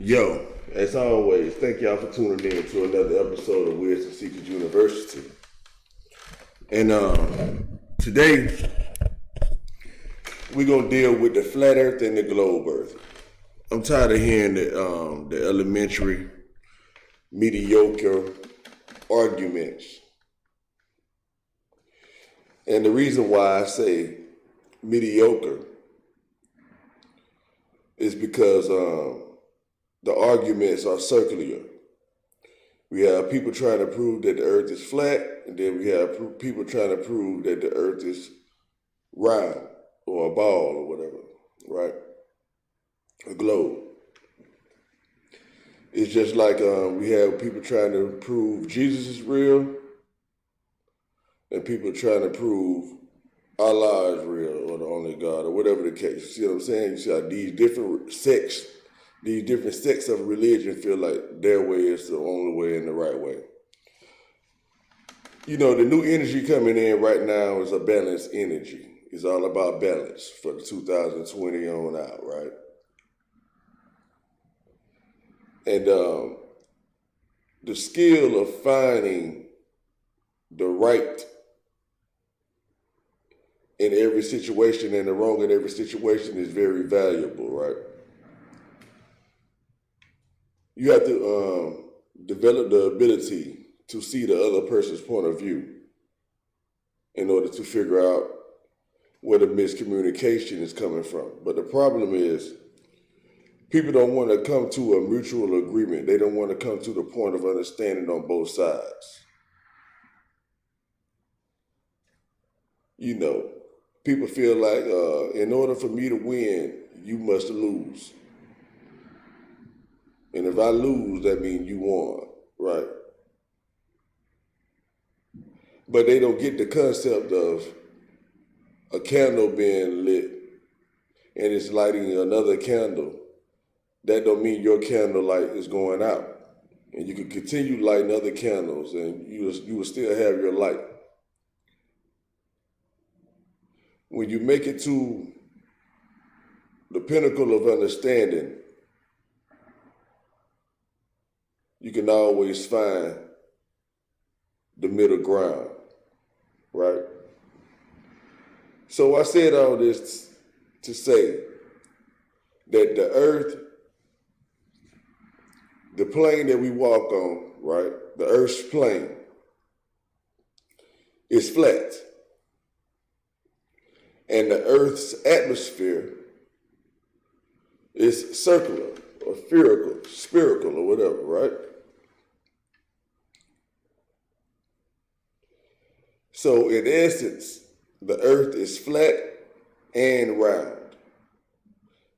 Yo, as always, thank y'all for tuning in to another episode of Wisdom Seekers University. And today we're gonna deal with the flat Earth and the globe Earth. I'm tired of hearing the elementary, mediocre arguments, and the reason why I say mediocre is because the arguments are circular. We have people trying to prove that the earth is flat, and then we have people trying to prove that the earth is round or a ball or whatever, right? A globe. It's just like we have people trying to prove Jesus is real, and people trying to prove Allah is real or the only God or whatever the case. You see what I'm saying? You see how these different sects of religion feel like their way is the only way and the right way. You know, the new energy coming in right now is a balanced energy. It's all about balance for the 2020 on out, right? And the skill of finding the right in every situation and the wrong in every situation is very valuable, right? You have to develop the ability to see the other person's point of view in order to figure out where the miscommunication is coming from. But the problem is people don't want to come to a mutual agreement. They don't want to come to the point of understanding on both sides. You know, people feel like in order for me to win, you must lose. And if I lose, that means you won, right? But they don't get the concept of a candle being lit and it's lighting another candle. That don't mean your candle light is going out. And you can continue lighting other candles and you will still have your light. When you make it to the pinnacle of understanding, you can always find the middle ground, right? So I said all this to say that the earth, the plane that we walk on, right? The earth's plane is flat. And the earth's atmosphere is circular or spherical or whatever, right? So in essence, the earth is flat and round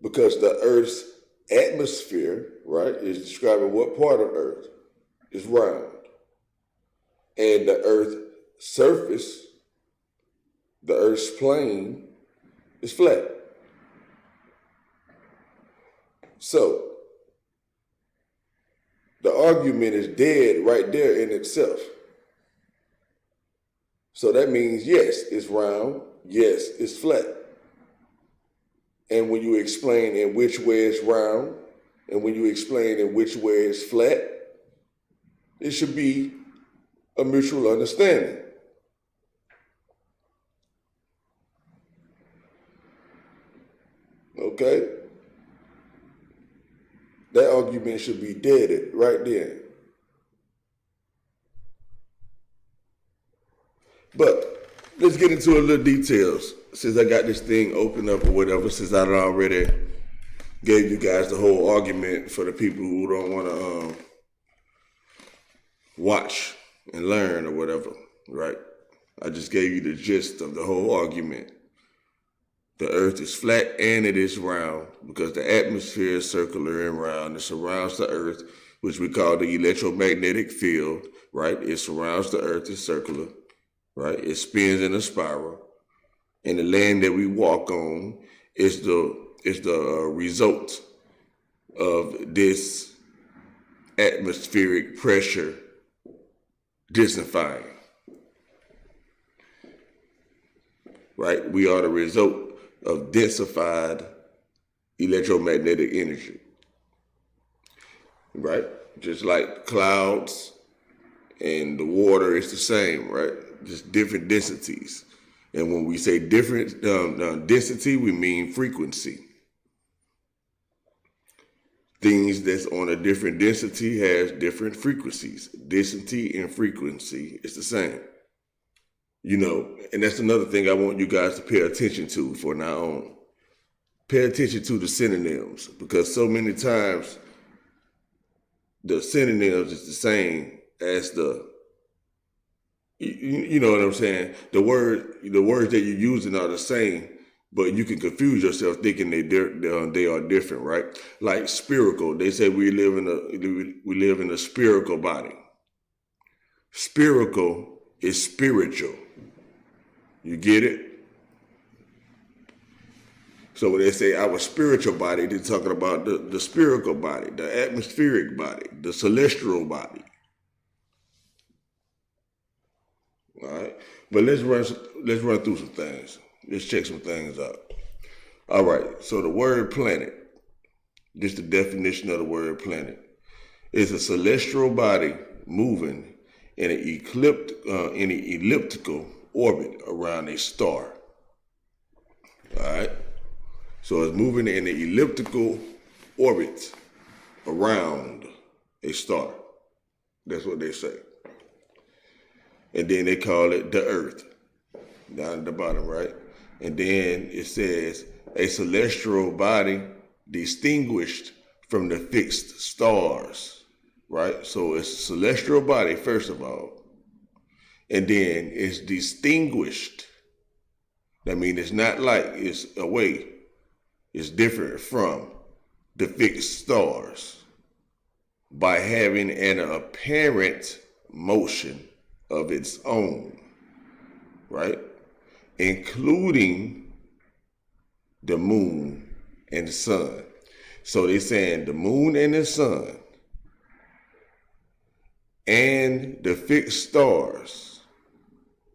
because the earth's atmosphere, right, is describing what part of earth is round. And the earth's surface, the earth's plane, is flat. So the argument is dead right there in itself. So that means, yes, it's round. Yes, it's flat. And when you explain in which way it's round, and when you explain in which way it's flat, it should be a mutual understanding. Okay? That argument should be deaded right there. But let's get into a little details since I got this thing opened up or whatever, since I already gave you guys the whole argument for the people who don't want to watch and learn or whatever, right? I just gave you the gist of the whole argument. The earth is flat and it is round because the atmosphere is circular and round. It surrounds the earth, which we call the electromagnetic field, right? It surrounds the earth, it's circular, right? It spins in a spiral. And the land that we walk on is the result of this atmospheric pressure densifying. Right? We are the result of densified electromagnetic energy. right? Just like clouds and the water is the same, right? Just different densities. And when we say different density, we mean frequency. Things that's on a different density has different frequencies. Density and frequency is the same. You know, and that's another thing I want you guys to pay attention to for now on. Pay attention to the synonyms, because so many times the synonyms is the same as you know what I'm saying? The words that you're using are the same, but you can confuse yourself thinking they are different, right? Like spherical, they say we live in a spherical body. Spherical is spiritual. You get it? So when they say our spiritual body, they're talking about the spherical body, the atmospheric body, the celestial body. All right, but let's run through some things. Let's check some things out. All right, so the word planet, just the definition of the word planet, is a celestial body moving in an elliptical orbit around a star. All right, so it's moving in an elliptical orbit around a star. That's what they say. And then they call it the Earth, down at the bottom, right? And then it says a celestial body distinguished from the fixed stars, right? So it's a celestial body, first of all. And then it's distinguished. That means it's not like it's away. It's different from the fixed stars by having an apparent motion of its own, right? Including the moon and the sun. So they're saying the moon and the sun and the fixed stars.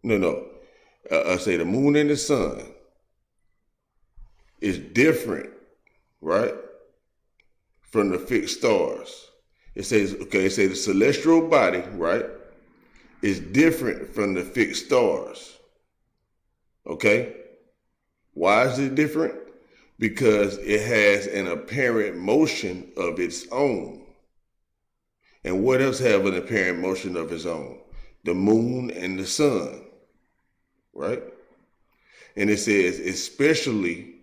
I say the moon and the sun is different, right, from the fixed stars. It says the celestial body, right, is different from the fixed stars. Okay? Why is it different? Because it has an apparent motion of its own. And what else have an apparent motion of its own? The moon and the sun, right? And it says, especially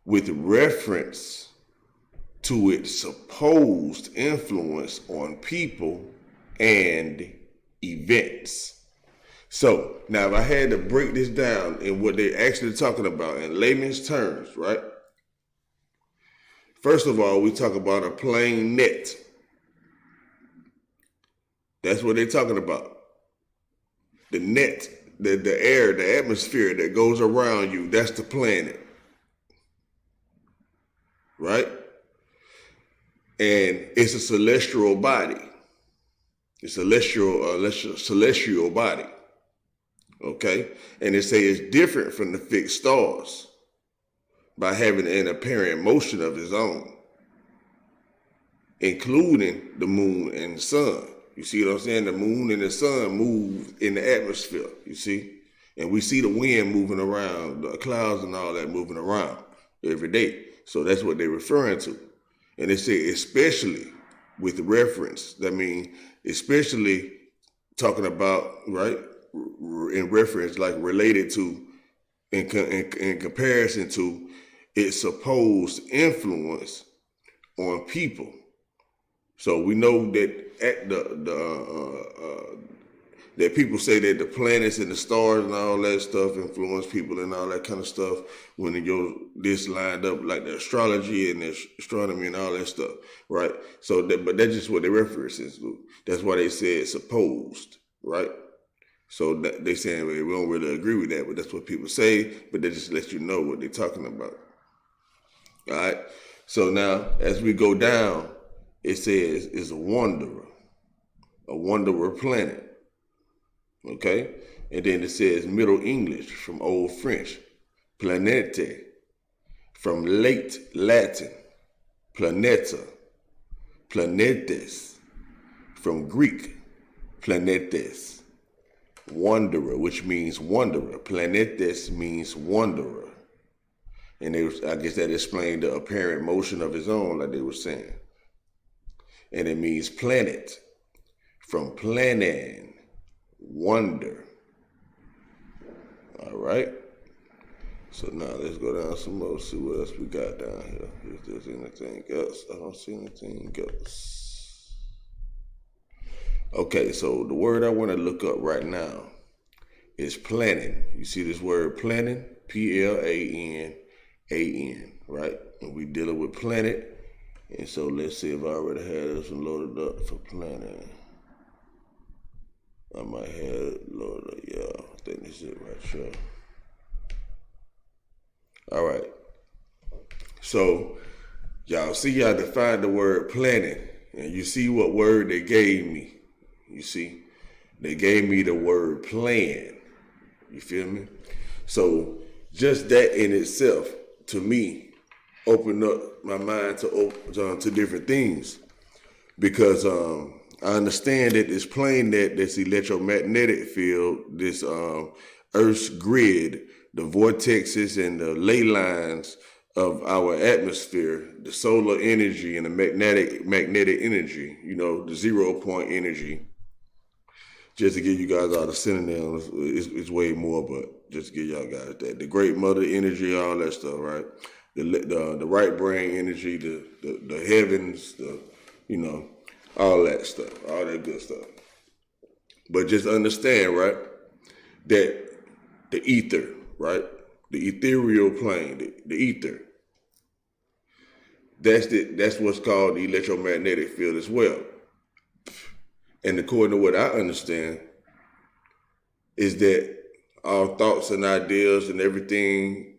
with reference to its supposed influence on people and events. So now if I had to break this down in what they're actually talking about in layman's terms, right? First of all, we talk about a plane net. That's what they're talking about. The net, the air, the atmosphere that goes around you, that's the planet. Right? And it's a celestial body. It's a celestial body. Okay? And they say it's different from the fixed stars by having an apparent motion of its own, including the moon and the sun. You see what I'm saying? The moon and the sun move in the atmosphere, you see? And we see the wind moving around, the clouds and all that moving around every day. So that's what they're referring to. And they say especially with reference. That means especially talking about, right, in reference, like related to, in comparison to its supposed influence on people. So we know that that people say that the planets and the stars and all that stuff influence people and all that kind of stuff when this lined up, like the astrology and the astronomy and all that stuff, right? So but that's just what they reference to. That's why they said supposed, right? So they saying we don't really agree with that, but that's what people say, but they just let you know what they're talking about. All right? So now, as we go down, it says it's a wanderer planet. Okay? And then it says Middle English from Old French, planete, from late Latin, planeta, Planetes, from Greek, planetes, wanderer, which means wanderer. Planetes means wanderer. And I guess that explained the apparent motion of his own, like they were saying. And it means planet, from planen, wonder. All right. So now let's go down some more, see what else we got down here. If there's anything else, I don't see anything else. Okay, so the word I want to look up right now is planning. You see this word planning? Planan, right? And we dealing with planet. And so let's see if I already had this loaded up for planning. I might have it loaded up, yeah. I think this is it right here. All right. So y'all see, y'all defined the word planning. And you see what word they gave me. You see? They gave me the word plan. You feel me? So just that in itself, to me, opened up my mind to different things. Because I understand that this planet, this electromagnetic field, this Earth's grid, the vortexes and the ley lines of our atmosphere, the solar energy and the magnetic energy, you know, the 0 point energy. Just to give you guys all the synonyms, it's way more, but just to give y'all guys that. The great mother energy, all that stuff, right? The right brain energy, the heavens, you know, all that stuff, all that good stuff. But just understand, right, that the ether, right, the ethereal plane, the ether, that's what's called the electromagnetic field as well. And according to what I understand, is that our thoughts and ideas and everything,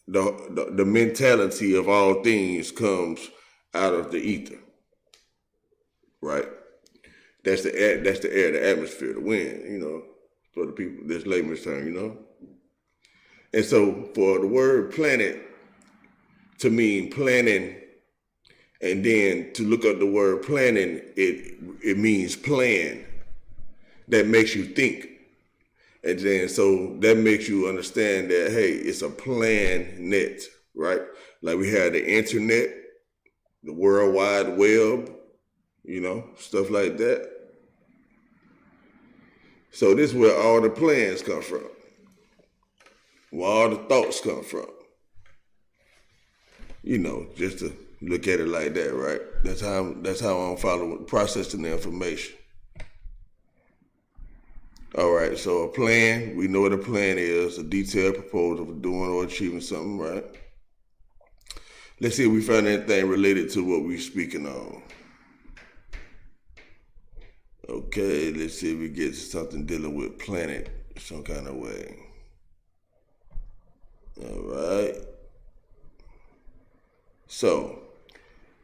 the mentality of all things comes out of the ether, right? That's the air, the atmosphere, the wind, you know, for the people, this layman's term, you know? And so for the word planet to mean planning, and then to look up the word planning, it means plan. That makes you think. And then so that makes you understand that, hey, it's a planet, right? Like we have the internet, the World Wide Web, you know, stuff like that. So this is where all the plans come from, where all the thoughts come from. You know, just to look at it like that, right? That's how I'm following, processing the information. All right, so a plan, we know what a plan is, a detailed proposal for doing or achieving something, right? Let's see if we found anything related to what we're speaking on. Okay, let's see if we get something dealing with planet some kind of way. All right. So,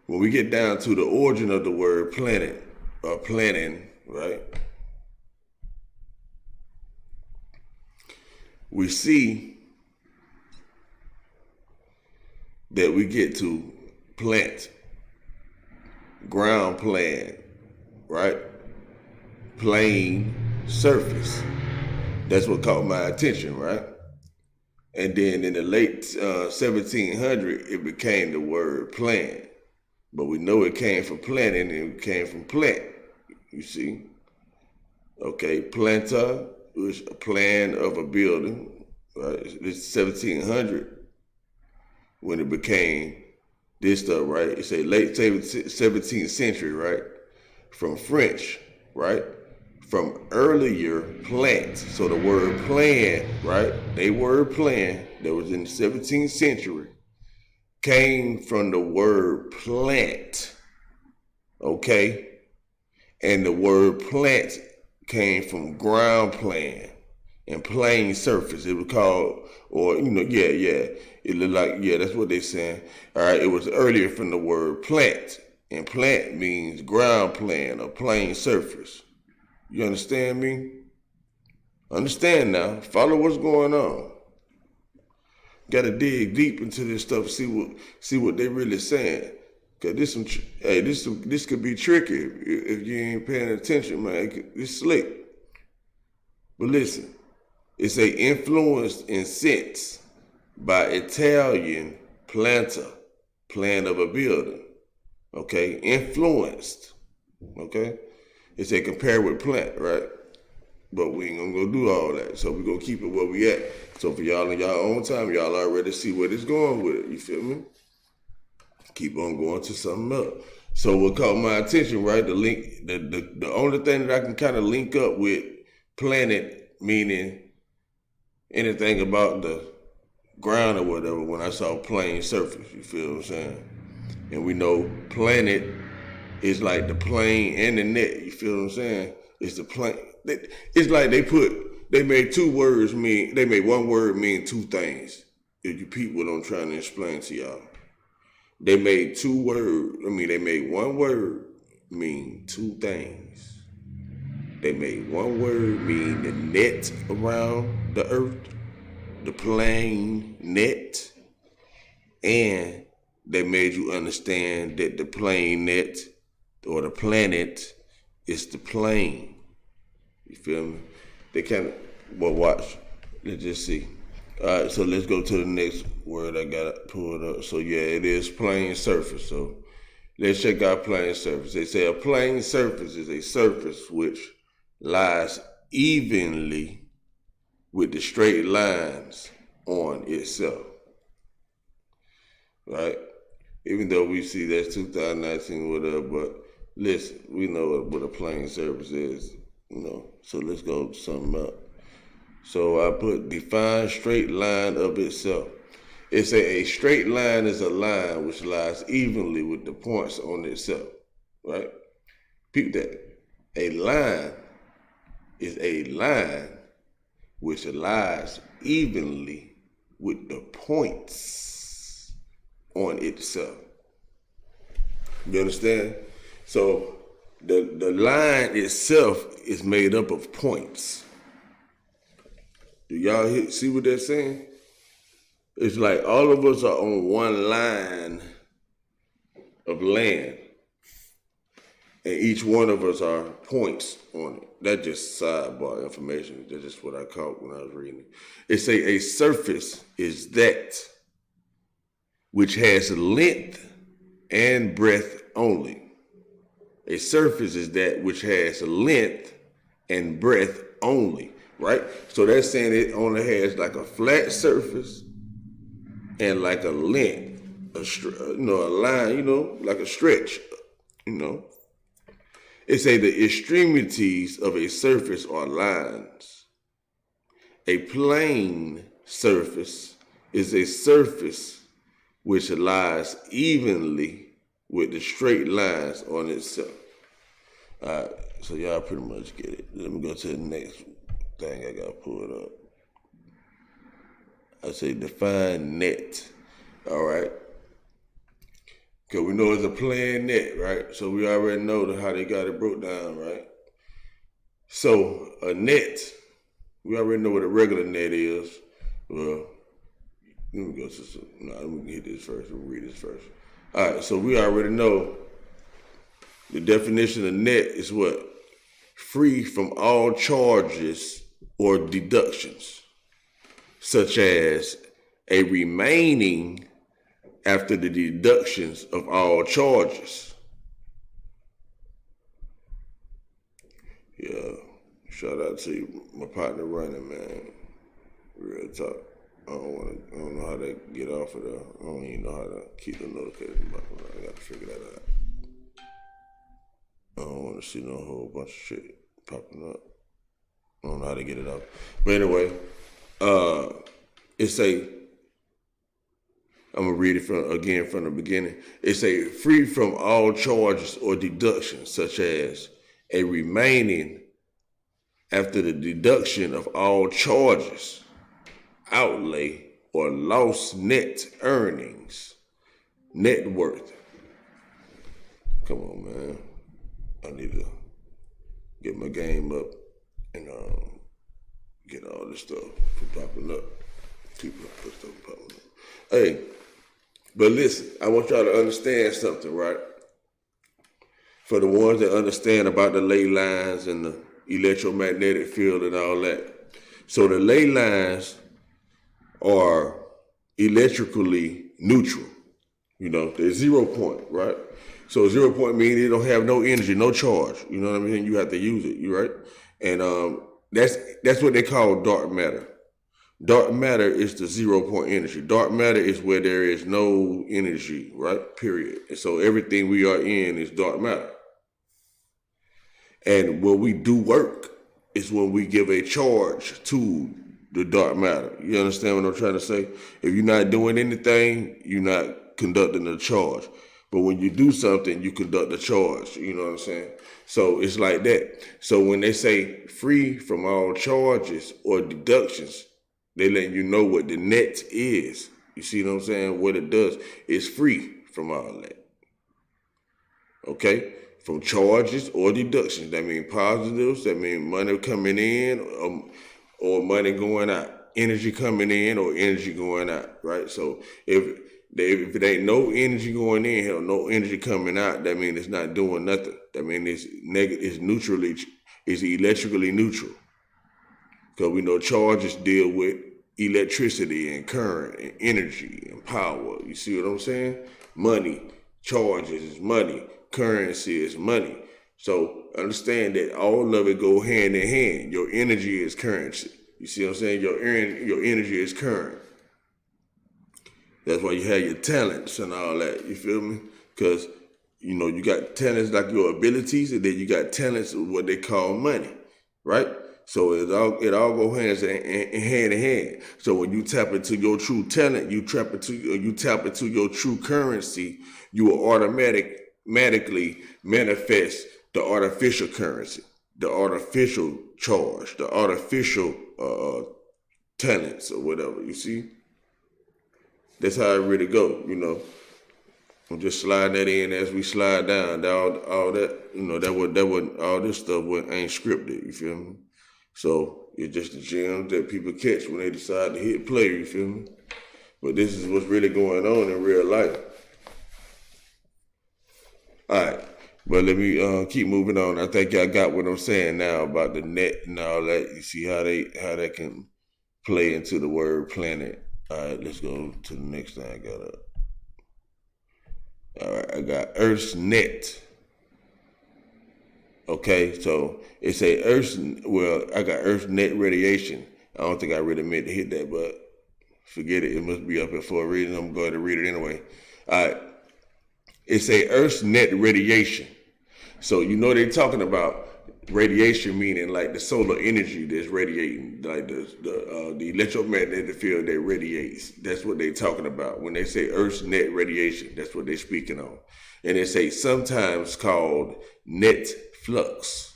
when we get down to the origin of the word planet, or planning, right? We see that we get to plant, ground plan, right? Plain surface. That's what caught my attention, right? And then in the late 1700, it became the word plan. But we know it came from planting, and it came from plant, you see. Okay, planta was a plan of a building, right? It's 1700 when it became this stuff, right? It's a late 17th century, right? From French, right? From earlier plants. So the word plan, right? They word plan that was in the 17th century came from the word plant, okay? And the word plant came from ground plan and plain surface. It was called, or, you know, it looked like, that's what they're saying. All right, it was earlier from the word plant, and plant means ground plan or plain surface. You understand me? Understand now. Follow what's going on. Got to dig deep into this stuff, see what they really saying. Cause this could be tricky if you ain't paying attention, man. It's slick. But listen, it's a influenced in sense by Italian planta, plan of a building. Okay, influenced. Okay, it's a compare with plant, right? But we ain't gonna go do all that. So we gonna keep it where we at. So for y'all in y'all own time, y'all already see where it's going with it. You feel me? Keep on going to something else. So what caught my attention, right? The only thing that I can kind of link up with planet, meaning anything about the ground or whatever, when I saw plane surface, you feel what I'm saying? And we know planet is like the plane and the net, you feel what I'm saying? It's the plane. It's like they made one word mean two things. If you peep what I'm trying to explain to y'all. They made one word mean two things. They made one word mean the net around the earth, the plane net, and they made you understand that the plane net or the planet is the plane. You feel me? They kind of, well, watch. Let's just see. All right, so let's go to the next word I got pulled up. So yeah, it is plane surface. So let's check out plane surface. They say a plane surface is a surface which lies evenly with the straight lines on itself. Right? Even though we see that's 2019 whatever, but listen, we know what a plane surface is, So let's go to something else. So I put define straight line of itself. It say a straight line is a line which lies evenly with the points on itself, right? Peep that. A line is a line which lies evenly with the points on itself. You understand? So the line itself is made up of points. Do y'all see what they're saying? It's like all of us are on one line of land, and each one of us are points on it. That's just sidebar information. That's just what I caught when I was reading it. It say a surface is that which has length and breadth only. A surface is that which has length and breadth only. Right? So that's saying it only has like a flat surface and like a length, a line, like a stretch, It say the extremities of a surface are lines. A plane surface is a surface which lies evenly with the straight lines on itself. All right, so y'all pretty much get it. Let me go to the next thing I got pulled up. I say define net. All right. Because we know it's a plane net, right? So we already know how they got it broke down, right? So a net, we already know what a regular net is. Well, let me get this first. We'll read this first. All right, so we already know the definition of net is what? Free from all charges or deductions, such as a remaining after the deductions of all charges. Yeah, shout out to my partner running, man. Real talk. I don't know how to get off of there. I don't even know how to keep the notification button. I got to figure that out. I don't want to see no whole bunch of shit popping up. I don't know how to get it off. But anyway, I'm going to read it from the beginning. It say, free from all charges or deductions, such as a remaining after the deduction of all charges, outlay, or lost net earnings, net worth. Come on, man. I need to get my game up and get all this stuff from popping up. Keep stuff popping up. Hey, But listen, I want y'all to understand something, right? For the ones that understand about the ley lines and the electromagnetic field and all that. So the ley lines are electrically neutral. You know, they're 0 point, right? So 0 point means they don't have no energy, no charge. You know what I mean? You have to use it, you right? And that's what they call dark matter. Dark matter is the 0 point energy. Dark matter is where there is no energy, right? Period. And so everything we are in is dark matter. And when we do work, is when we give a charge to the dark matter. You understand what I'm trying to say? If you're not doing anything, you're not conducting a charge. But when you do something, you conduct a charge. You know what I'm saying? So it's like that. So when they say free from all charges or deductions, they letting you know what the net is. You see what I'm saying? What it does is free from all that. Okay? From charges or deductions. That means positives. That means money coming in or money going out. Energy coming in or energy going out. Right? So if it ain't no energy going in, hell, no energy coming out, that means it's not doing nothing. That means it's negative, it's electrically neutral. Because we know charges deal with electricity and current and energy and power. You see what I'm saying? Money, charges is money, currency is money. So understand that all of it go hand in hand. Your energy is currency. You see what I'm saying? Your energy is current. That's why you have your talents and all that. You feel me? Because, you know, you got talents like your abilities, and then you got talents of what they call money, right? So it all go hand in hand. So when you tap into your true talent, you tap into your true currency, you will automatically manifest the artificial currency, the artificial charge, the artificial talents or whatever. You see? That's how it really go, you know. I'm just sliding that in as we slide down. All that, you know, that wasn't all this stuff ain't scripted, you feel me? So it's just the gems that people catch when they decide to hit play, you feel me? But this is what's really going on in real life. All right, but let me keep moving on. I think y'all got what I'm saying now about the net and all that. You see how they can play into the word planet. All right, let's go to the next thing I got up. All right, I got Earth's net. Okay, so it's a I got Earth's net radiation. I don't think I really meant to hit that, but forget it. It must be up here for a reason. I'm going to read it anyway. All right, it's a Earth's net radiation. So you know they're talking about radiation, meaning like the solar energy that's radiating, like the electromagnetic field that radiates. That's what they're talking about when they say Earth's net radiation. That's what they're speaking on, and they say sometimes called net flux.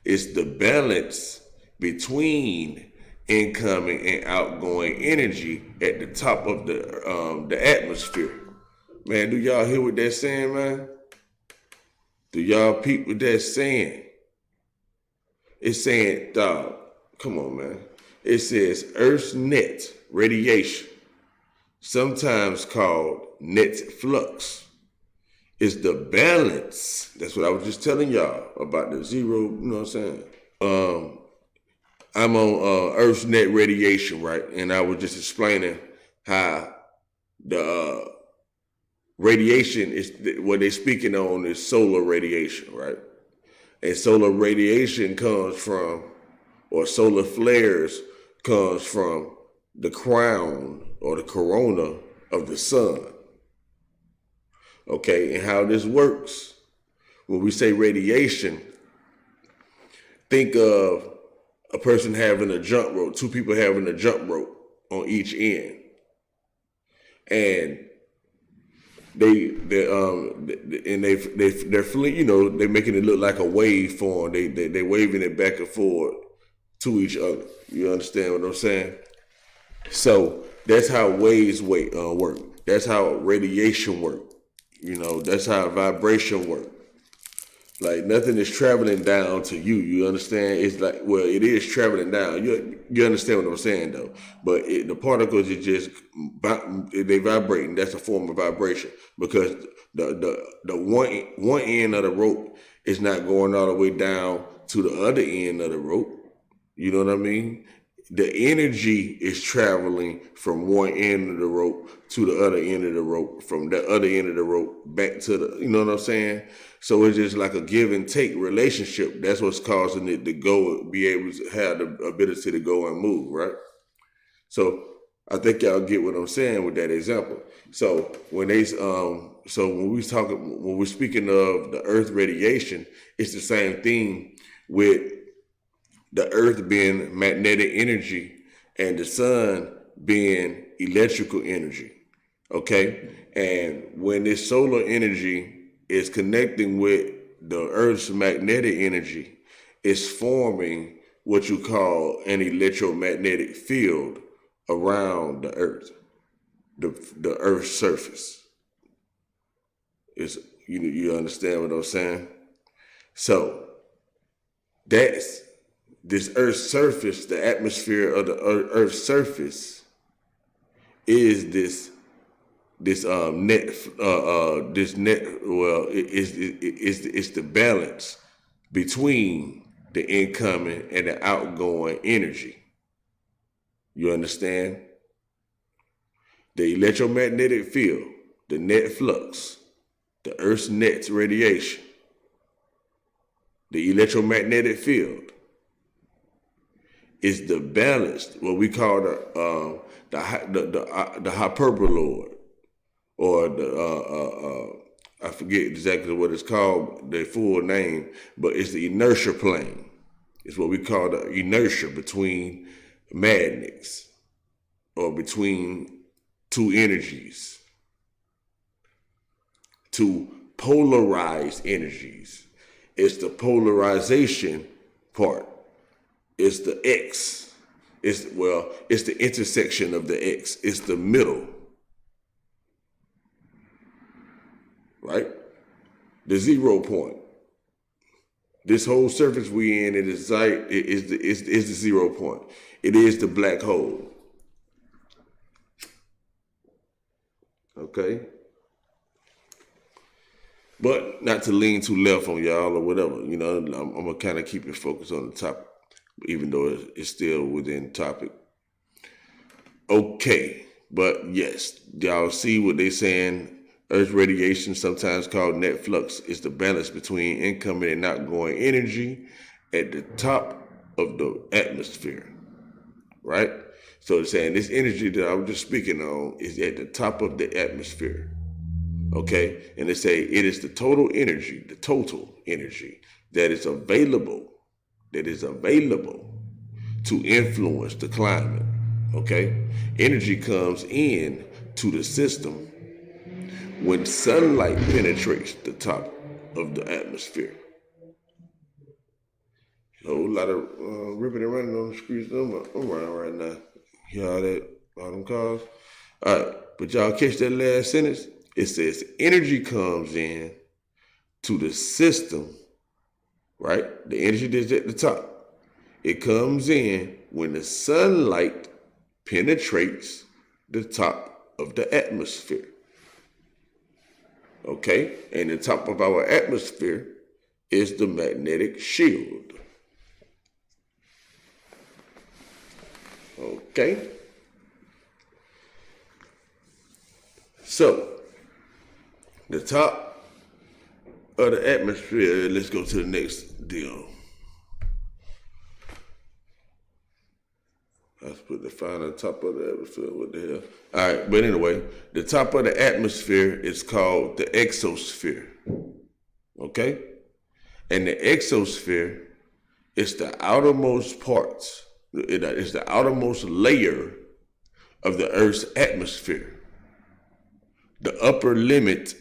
It's the balance between incoming and outgoing energy at the top of the atmosphere. Man, do y'all hear what they're saying, man? Do y'all peep what they're saying? It's saying, dog, come on, man. It says Earth's net radiation, sometimes called net flux, is the balance. That's what I was just telling y'all about the zero, you know what I'm saying? I'm on Earth's net radiation, right? And I was just explaining how the radiation is what they're speaking on is solar radiation, right? And solar radiation comes from, or solar flares comes from the crown or the corona of the sun. Okay, and how this works. When we say radiation, think of a person having a jump rope, two people having a jump rope on each end. And they're you know, they're making it look like a wave form. They're waving it back and forth to each other. You understand what I'm saying? So that's how waves work. That's how radiation work. You know, that's how vibration work. Like nothing is traveling down to you. You understand? It's like, well, it is traveling down. You understand what I'm saying though? But the particles are just they vibrating. That's a form of vibration because the one end of the rope is not going all the way down to the other end of the rope. You know what I mean? The energy is traveling from one end of the rope to the other end of the rope, from the other end of the rope back to the, you know what I'm saying? So it's just like a give and take relationship. That's what's causing it to go, be able to have the ability to go and move, right? So I think y'all get what I'm saying with that example. So when when we're speaking of the Earth radiation, it's the same thing with the Earth being magnetic energy and the sun being electrical energy. Okay? And when this solar energy is connecting with the Earth's magnetic energy, it's forming what you call an electromagnetic field around the Earth, the Earth's surface. You understand what I'm saying? So that's this Earth's surface, the atmosphere of the Earth's surface is this net. Well, it's the balance between the incoming and the outgoing energy. You understand? The electromagnetic field, the net flux, the Earth's net radiation, the electromagnetic field is the balance, what we call the hyperboloid, or I forget exactly what it's called, the full name, but it's the inertia plane. It's what we call the inertia between magnets, or between two energies, two polarized energies. It's the polarization part. It's the X. It's the intersection of the X. It's the middle. Right? The 0 point. This whole surface we in, is the 0 point. It is the black hole. Okay? But not to lean too left on y'all or whatever. You know, I'm gonna kind of keep it focused on the topic, even though it's still within topic. Okay, but yes, y'all see what they saying. Earth radiation, sometimes called net flux, is the balance between incoming and outgoing energy at the top of the atmosphere, right? So they're saying this energy that I was just speaking on is at the top of the atmosphere, okay? And they say it is the total energy that is available to influence the climate, okay? Energy comes in to the system when sunlight penetrates the top of the atmosphere. A whole lot of ripping and running on the streets. I'm running right now. You hear all them cars? All right, but y'all catch that last sentence? It says energy comes in to the system, right? The energy that's at the top. It comes in when the sunlight penetrates the top of the atmosphere. Okay? And the top of our atmosphere is the magnetic shield. Okay? So, the top of the atmosphere, let's go to the next deal. Let's put the final top of the atmosphere. What the hell? All right, but anyway, the top of the atmosphere is called the exosphere. Okay? And the exosphere is the outermost parts. It's the outermost layer of the Earth's atmosphere. The upper limit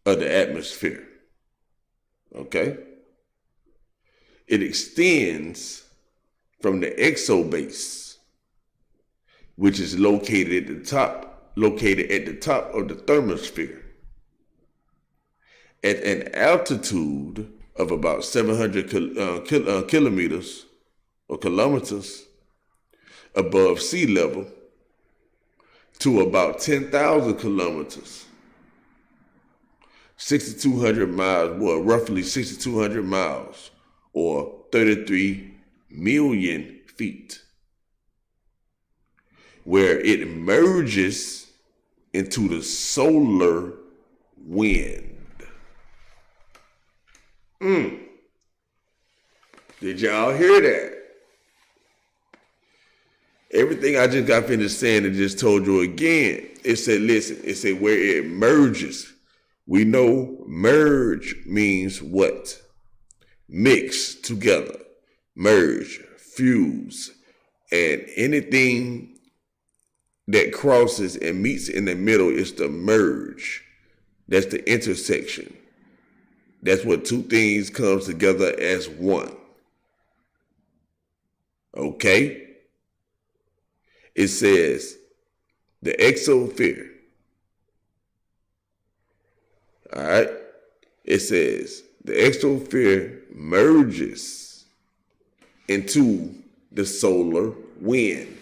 of the atmosphere. Okay? It extends from the exobase, which is located at the top of the thermosphere, at an altitude of about 700 kilometers or kilometers above sea level to about 10,000 kilometers, 6,200 miles, well, roughly 6,200 miles, or 33 million feet, where it merges into the solar wind. Did y'all hear that? Everything I just got finished saying and just told you again, it said, listen, it said where it merges. We know merge means what? Mix together, merge, fuse, and anything that crosses and meets in the middle is the merge. That's the intersection. That's what two things comes together as one. Okay? It says the exosphere. All right? It says the exosphere merges into the solar wind.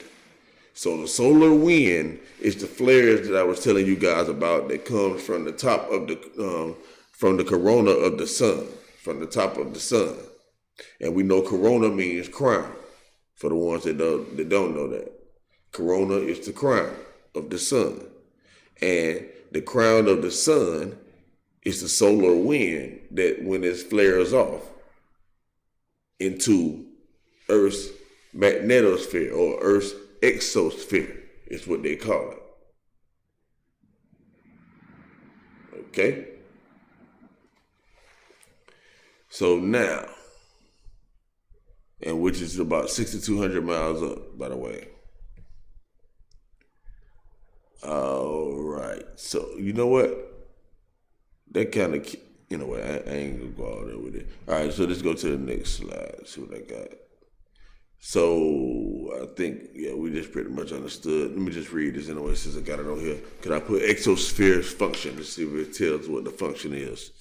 So the solar wind is the flares that I was telling you guys about that comes from the top of from the corona of the sun, from the top of the sun. And we know corona means crown, for the ones that don't know that. Corona is the crown of the sun. And the crown of the sun is the solar wind that when it flares off into Earth's magnetosphere or Earth's exosphere is what they call it. Okay? So now, and which is about 6,200 miles up, by the way. All right. So, you know what? That kind of, anyway, I ain't going to go all there with it. All right, so let's go to the next slide, see what I got. So, I think, yeah, we just pretty much understood. Let me just read this anyway, since I got it on here. Because I put exosphere's function to see if it tells what the function is.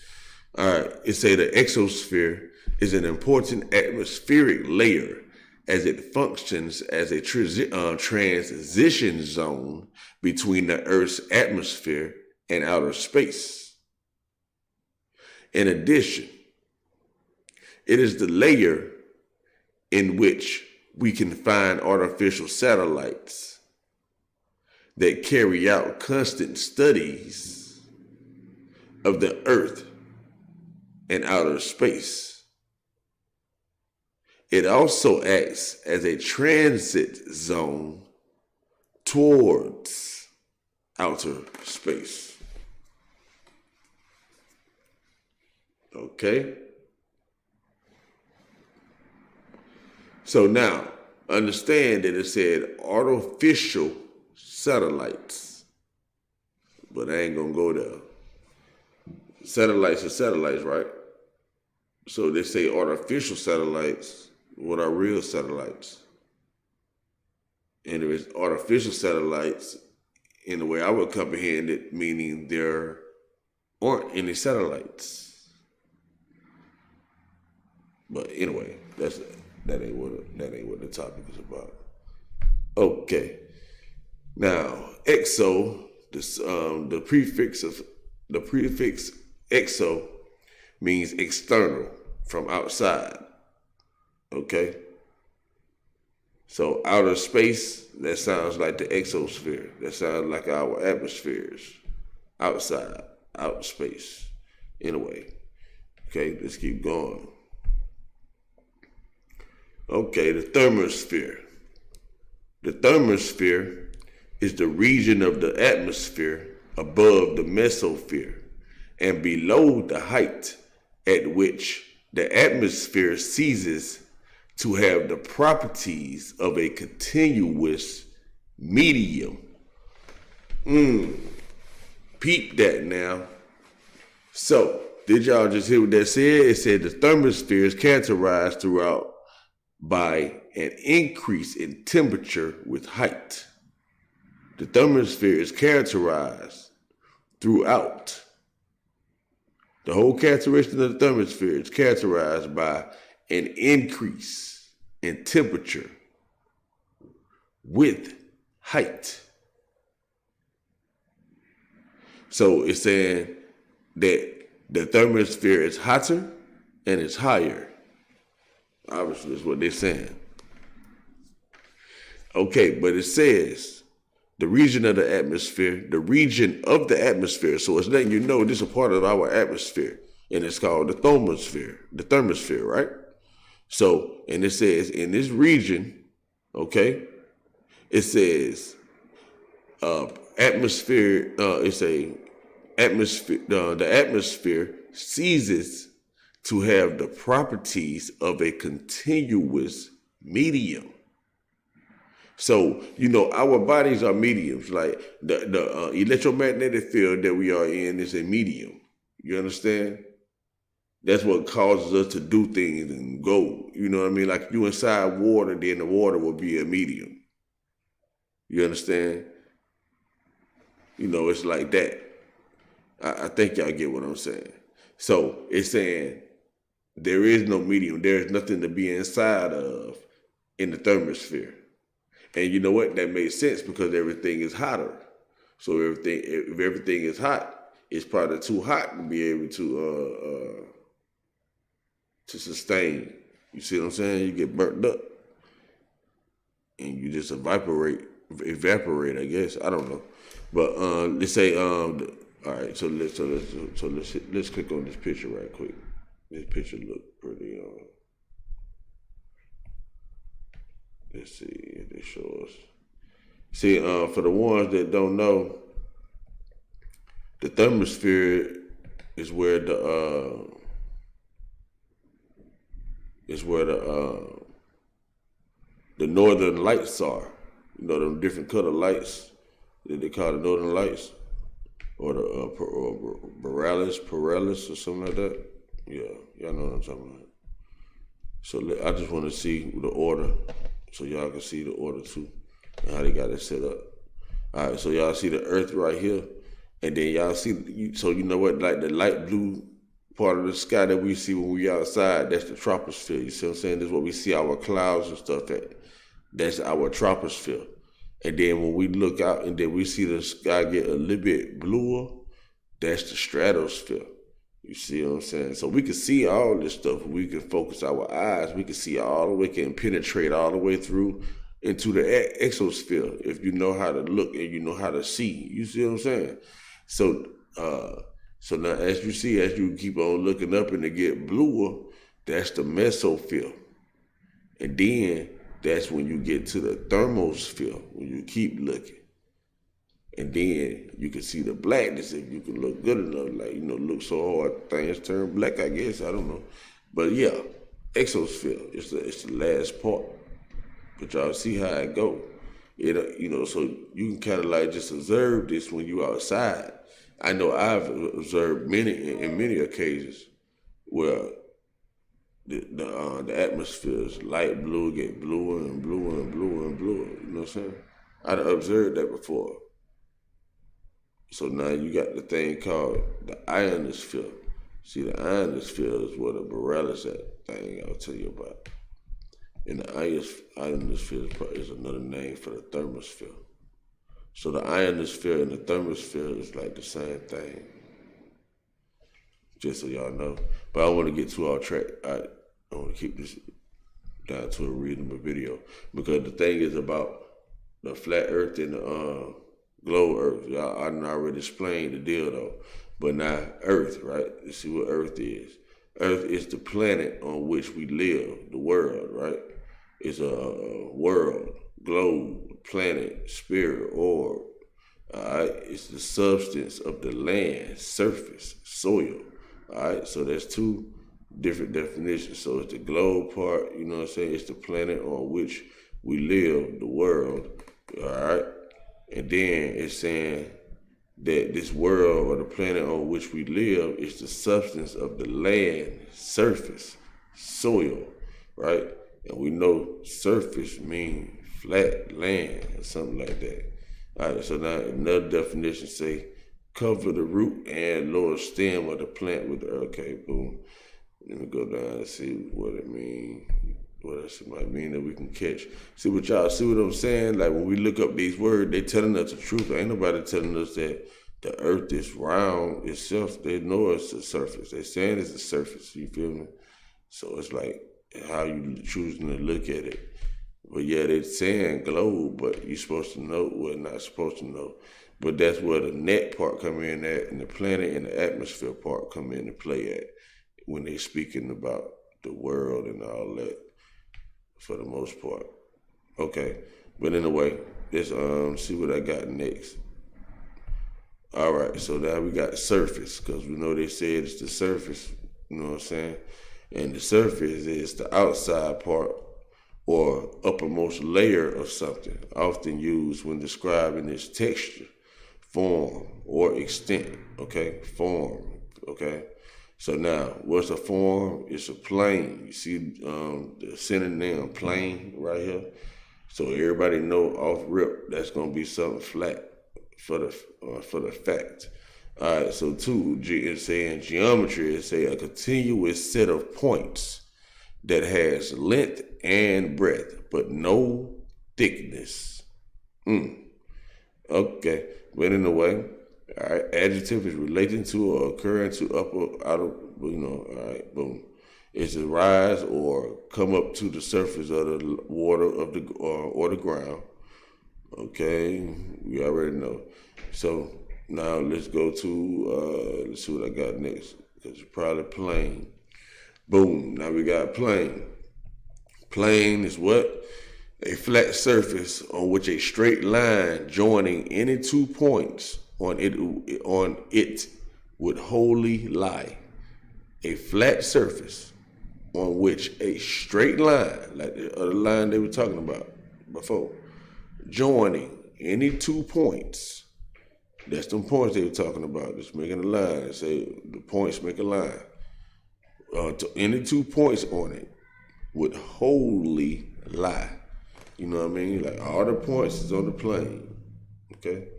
All right, it say the exosphere is an important atmospheric layer as it functions as a transition zone between the Earth's atmosphere and outer space. In addition, it is the layer in which we can find artificial satellites that carry out constant studies of the Earth and outer space. It also acts as a transit zone towards outer space. Okay? So now, understand that it said artificial satellites, but I ain't gonna go there. Satellites are satellites, right? So they say artificial satellites. What are real satellites? And if it's artificial satellites, in the way I would comprehend it, meaning there aren't any satellites. But anyway, that ain't what the topic is about. Okay. Now, exo, the prefix exo means external, from outside. Okay? So outer space, that sounds like the exosphere. That sounds like our atmospheres. Outside, outer space. Anyway, okay, let's keep going. Okay, the thermosphere. The thermosphere is the region of the atmosphere above the mesosphere and below the height at which the atmosphere ceases to have the properties of a continuous medium. Peep that now. So, did y'all just hear what that said? It said the thermosphere is characterized throughout by an increase in temperature with height. The thermosphere is characterized throughout. The whole characteristic of the thermosphere is characterized by an increase in temperature with height. So it's saying that the thermosphere is hotter and it's higher. Obviously, that's what they're saying. Okay, but it says the region of the atmosphere, so it's letting you know this is a part of our atmosphere, and it's called the thermosphere, right? So, and it says in this region, okay, it says atmosphere, the atmosphere ceases to have the properties of a continuous medium. So, our bodies are mediums. Like the electromagnetic field that we are in is a medium. You understand? That's what causes us to do things and go. You know what I mean? Like you inside water, then the water will be a medium. You understand? It's like that. I think y'all get what I'm saying. So it's saying there is no medium. There is nothing to be inside of in the thermosphere. And you know what? That makes sense because everything is hotter. So if everything is hot, it's probably too hot to be able to sustain. You see what I'm saying? You get burnt up, and you just evaporate. I guess I don't know, but let's say all right. So let's click on this picture right quick. This picture look pretty. Let's see if they show us. See, for the ones that don't know, the thermosphere is where the northern lights are. Them different color lights that they call the northern lights, or the Borealis or something like that. Yeah, y'all know what I'm talking about. So I just want to see the order, so y'all can see the order too, and how they got it set up. All right, so y'all see the Earth right here, and then y'all see, so you know what, like the light blue part of the sky that we see when we outside, that's the troposphere. You see what I'm saying? This is what we see our clouds and stuff at. That's our troposphere. And then when we look out and then we see the sky get a little bit bluer, that's the stratosphere. You see what I'm saying? So we can see all this stuff. We can focus our eyes. We can see all the way, can penetrate all the way through into the exosphere if you know how to look and you know how to see. You see what I'm saying? So now as you keep on looking up and it get bluer, that's the mesosphere. And then that's when you get to the thermosphere, when you keep looking. And then you can see the blackness if you can look good enough, like, look so hard, things turn black, I guess, I don't know. But yeah, exosphere, it's the last part. But y'all see how it go. So you can kind of like just observe this when you outside. I know I've observed many occasions where the atmosphere is light blue, get bluer and bluer and bluer and bluer. You know what I'm saying? I've observed that before. So now you got the thing called the ionosphere. See, the ionosphere is where the Borealis thing I'll tell you about. And the ionosphere is another name for the thermosphere. So the ionosphere and the thermosphere is like the same thing. Just so y'all know. But I don't want to get too off track. I want to keep this down to a reasonable video. Because the thing is about the flat earth and the globe earth. I already explained the deal though. But now Earth, right? You see what Earth is. Earth is the planet on which we live, the world, right? It's a world, globe, planet, spirit, orb. All right? It's the substance of the land, surface, soil. All right? So there's two different definitions. So it's the globe part, you know what I'm saying? It's the planet on which we live, the world. All right? And then it's saying that this world or the planet on which we live is the substance of the land, surface, soil, right? And we know surface means flat land or something like that. All right, so now another definition say cover the root and lower stem of the plant with the okay, boom. Let me go down and see what it means. What else it might mean that we can catch. See what I'm saying? Like when we look up these words, they telling us the truth. Ain't nobody telling us that the earth is round itself. They know it's the surface. They saying it's the surface, you feel me? So it's like how you choosing to look at it. But yeah, they're saying globe, but you're supposed to know what not supposed to know. But that's where the net part come in at, and the planet and the atmosphere part come into play at when they speaking about the world and all that, for the most part. Okay, but anyway, let's see what I got next. All right, so now we got surface, because we know they said it's the surface, you know what I'm saying? And the surface is the outside part or uppermost layer of something, often used when describing its texture, form, or extent, okay? Form, okay? So now, what's a form? It's a plane. You see the synonym plane right here? So everybody know off rip, that's gonna be something flat for the fact. All right, so two, it's saying geometry is a continuous set of points that has length and breadth, but no thickness. Okay, but in a way, all right, adjective is relating to or occurring to upper, outer, all right, boom. It's to rise or come up to the surface of the water of the or the ground. Okay, we already know. So now let's go to, let's see what I got next, because it's probably plane. Boom, now we got plane. Plane is what? A flat surface on which a straight line joining any 2 points on it would wholly lie. A flat surface on which a straight line, like the other line they were talking about before, joining any 2 points. That's them points they were talking about. Just making a line. They say the points make a line. To any 2 points on it would wholly lie. You know what I mean? Like all the points is on the plane. Okay?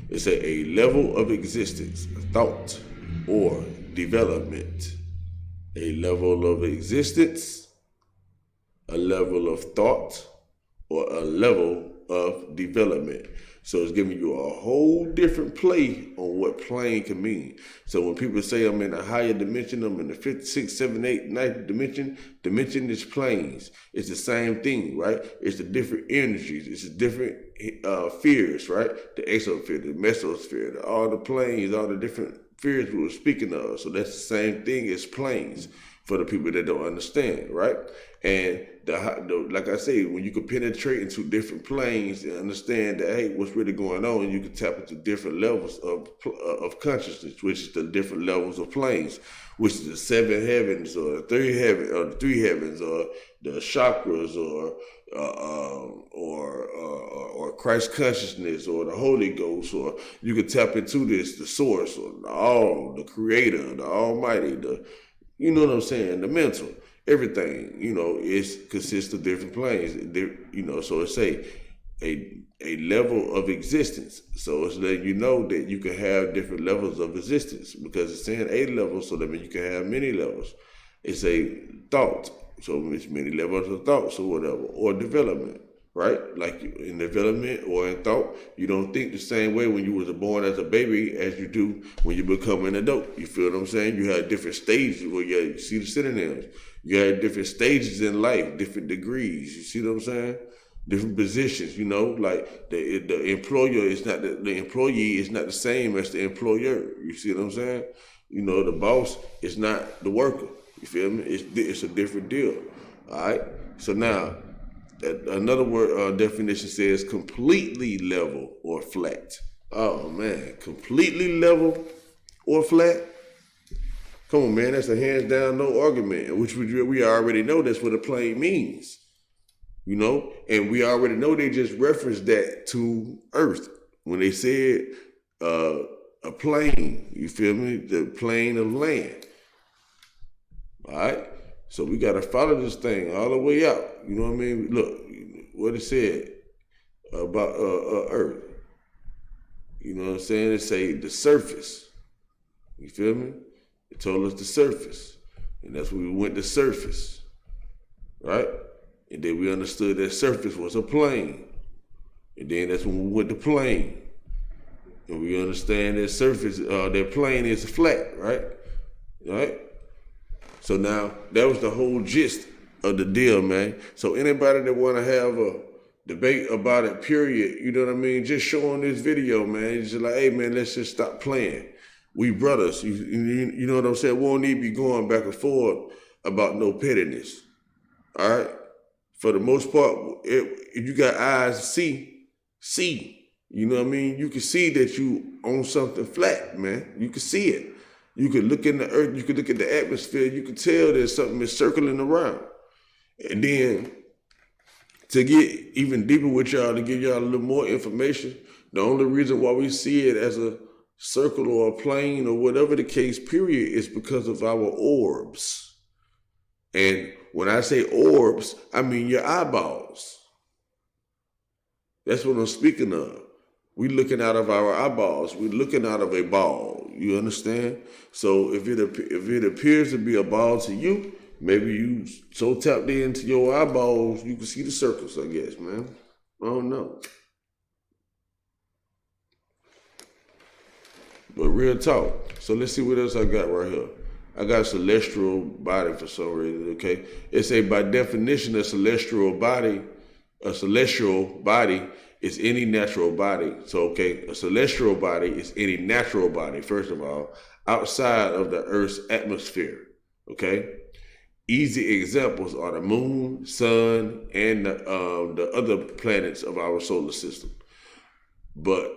It's a level of existence, thought, or development. A level of existence, a level of thought, or a level of development. So it's giving you a whole different play on what plane can mean. So when people say I'm in a higher dimension, I'm in the 5th, 6th, 7th, 8th, 9th dimension is planes. It's the same thing, right? It's the different energies. It's the different spheres, right? The exosphere, the mesosphere, all the planes, all the different spheres we were speaking of. So that's the same thing as planes for the people that don't understand, right? And like I say, when you can penetrate into different planes and understand that, hey, what's really going on, you can tap into different levels of consciousness, which is the different levels of planes, which is the 7 heavens or the 3 heavens or the chakras or Christ consciousness or the Holy Ghost, or you can tap into this, the source or the creator, the almighty, you know what I'm saying, the mental. Everything, consists of different planes, so it's a level of existence. So it's letting you know that you can have different levels of existence, because it's saying a level, so that means you can have many levels. It's a thought, so it's many levels of thoughts or whatever, or development, right? Like in development or in thought, you don't think the same way when you was born as a baby as you do when you become an adult. You feel what I'm saying? You have different stages where you see the synonyms. You have different stages in life, different degrees. You see what I'm saying? Different positions, like the employer is not the employee is not the same as the employer. You see what I'm saying? The boss is not the worker. You feel me? It's a different deal. All right. So now, another word definition says completely level or flat. Oh man, completely level or flat? Come on, man, that's a hands down no argument, which we already know that's what a plane means. And we already know they just referenced that to Earth when they said a plane, you feel me? The plane of land. All right? So we got to follow this thing all the way out. You know what I mean? Look, what it said about Earth. You know what I'm saying? It say the surface. You feel me? It told us the surface. And that's when we went to surface. Right? And then we understood that surface was a plane. And then that's when we went to plane. And we understand that surface, that plane is flat, right? Right? So now, that was the whole gist of the deal, man. So anybody that want to have a debate about it, period, you know what I mean? Just show on this video, man. It's just like, hey, man, let's just stop playing. We brothers, you know what I'm saying? We won't need to be going back and forth about no pettiness, all right? For the most part, if you got eyes to see. You know what I mean? You can see that you on something flat, man. You can see it. You could look in the earth, you could look at the atmosphere, you could tell there's something is circling around. And then to get even deeper with y'all, to give y'all a little more information, the only reason why we see it as a circle or a plane or whatever the case, period, is because of our orbs. And when I say orbs, I mean your eyeballs. That's what I'm speaking of. We're looking out of our eyeballs. We're looking out of a ball. You understand? So if it appears to be a ball to you, maybe you so tapped into your eyeballs you can see the circles, I guess, man. I don't know. But real talk. So let's see what else I got right here. I got celestial body for some reason, okay? It say by definition a celestial body is any natural body. So, okay, a celestial body is any natural body, first of all, outside of the Earth's atmosphere, okay? Easy examples are the moon, sun, and the other planets of our solar system. But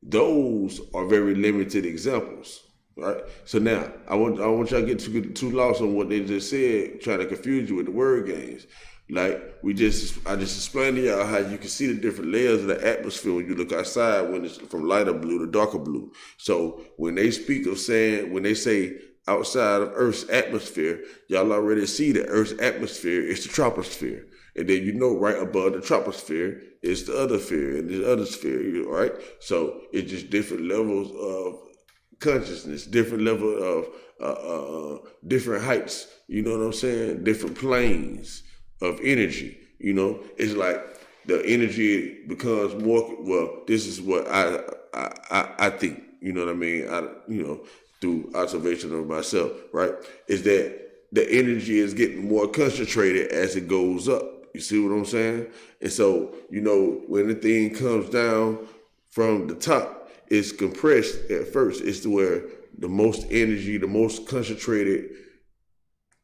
those are very limited examples, right? So now, I want y'all to get too lost on what they just said, trying to confuse you with the word games. Like I just explained to y'all how you can see the different layers of the atmosphere when you look outside, when it's from lighter blue to darker blue. So when they say outside of Earth's atmosphere, y'all already see that Earth's atmosphere is the troposphere. And then right above the troposphere is the other sphere and the other sphere, right? So it's just different levels of consciousness, different level of different heights, you know what I'm saying? Different planes of energy, it's like the energy becomes more. Well, this is what I think. You know what I mean? Through observation of myself, right? Is that the energy is getting more concentrated as it goes up. You see what I'm saying? And so when the thing comes down from the top, it's compressed at first. It's to where the most energy, the most concentrated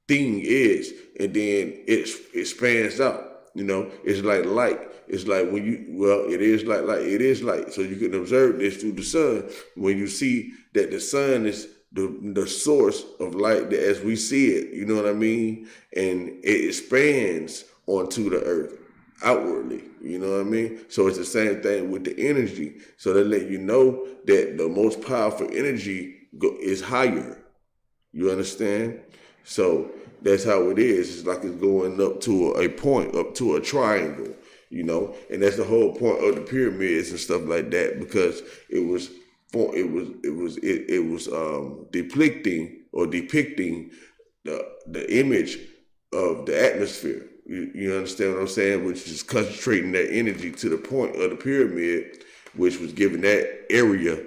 thing is, and then it expands out. It's like light. It's like it is like light. It is light. So you can observe this through the sun. When you see that the sun is the source of light as we see it, you know what I mean? And it expands onto the earth outwardly, you know what I mean? So it's the same thing with the energy. So they let you know that the most powerful energy is higher. You understand? So that's how it is. It's like it's going up to a point, up to a triangle, and that's the whole point of the pyramids and stuff like that, because it was depicting the image of the atmosphere. You understand what I'm saying? Which is concentrating that energy to the point of the pyramid, which was giving that area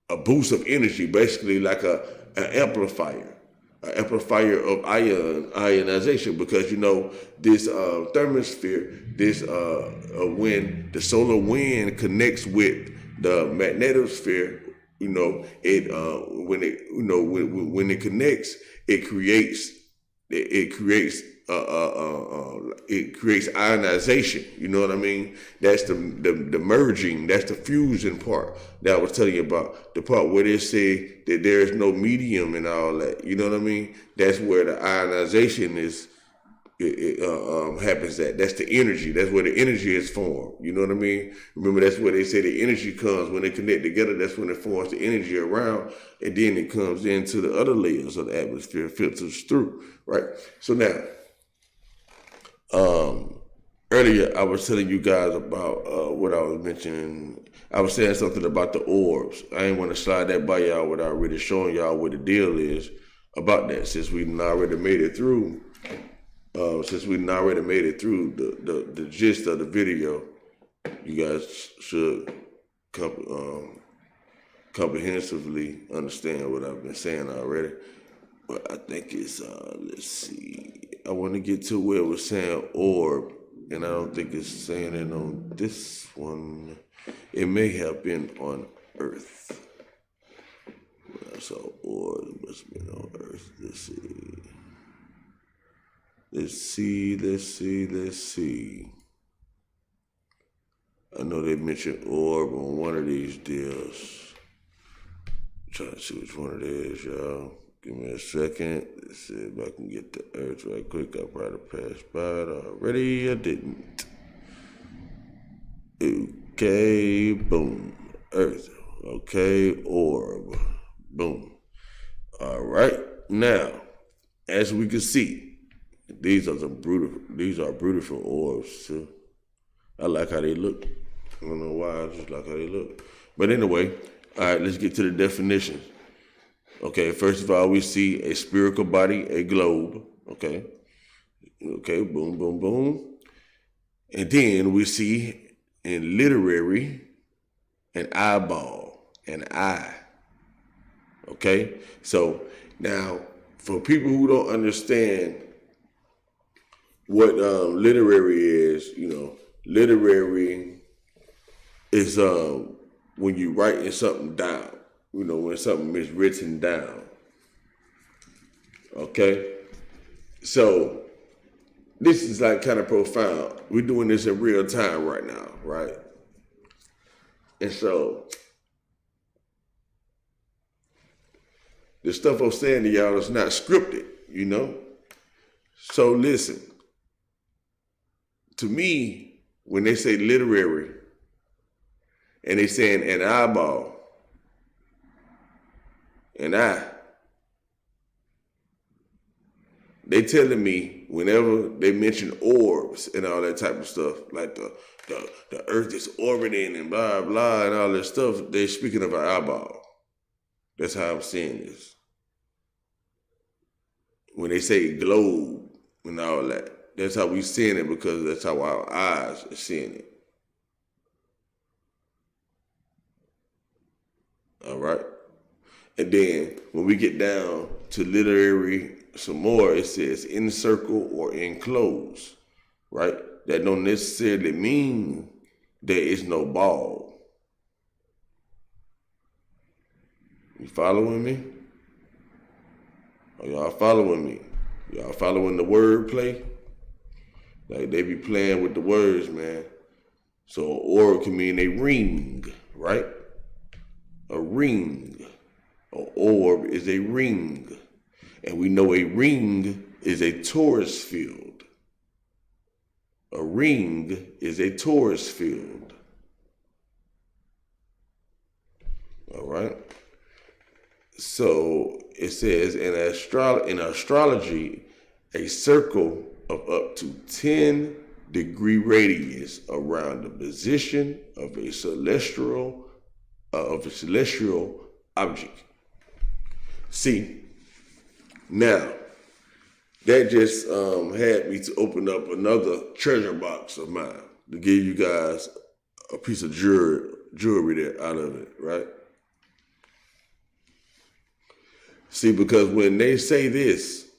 a boost of energy, basically like an amplifier of ionization, because this thermosphere, this when the solar wind connects with the magnetosphere, when it connects, it creates ionization. You know what I mean? That's the merging. That's the fusion part that I was telling you about. The part where they say that there is no medium and all that. You know what I mean? That's where the ionization happens at. That's the energy. That's where the energy is formed. You know what I mean? Remember, that's where they say the energy comes when they connect together. That's when it forms the energy around, and then it comes into the other layers of the atmosphere, filters through. Right. So now, earlier I was telling you guys about what I was mentioning. I was saying something about the orbs. I ain't want to slide that by y'all without really showing y'all what the deal is about that. Since we already made it through, the gist of the video, you guys should comprehensively understand what I've been saying already. But I think it's let's see. I want to get to where it was saying orb, and I don't think it's saying it on this one. It may have been on Earth. So orb must have been on Earth. Let's see. I know they mentioned orb on one of these deals. I'm trying to see which one it is, y'all. Give me a second. Let's see if I can get the Earth right quick. I probably passed by it already. I didn't. Okay, boom. Earth. Okay, orb. Boom. All right. Now, as we can see, these are beautiful orbs too. I like how they look. I don't know why, I just like how they look. But anyway, all right, let's get to the definitions. Okay, first of all, we see a spherical body, a globe. Okay, boom, boom, boom. And then we see in literary an eyeball, an eye. Okay, so now for people who don't understand what literary is, literary is when you writing something down. When something is written down. Okay? So, this is like kind of profound. We're doing this in real time right now, right? And so, the stuff I'm saying to y'all is not scripted, So, listen. To me, when they say literary, and they saying an eyeball, an eye, they telling me whenever they mention orbs and all that type of stuff, like the earth is orbiting and blah, blah, and all that stuff, they're speaking of an eyeball. That's how I'm seeing this. When they say globe and all that, that's how we seeing it because that's how our eyes are seeing it. All right? And then when we get down to literary some more, it says encircle or enclose, right? That don't necessarily mean there is no ball. You following me? Are y'all following me? Y'all following the wordplay? Like they be playing with the words, man. So orb can mean a ring, right? A ring. An orb is a ring. And we know a ring is a torus field. A ring is a torus field. All right? So it says in astrology, a circle of up to 10 degree radius around the position of a celestial object. See, now that just had me to open up another treasure box of mine to give you guys a piece of jewelry there out of it, right? See, because when they say this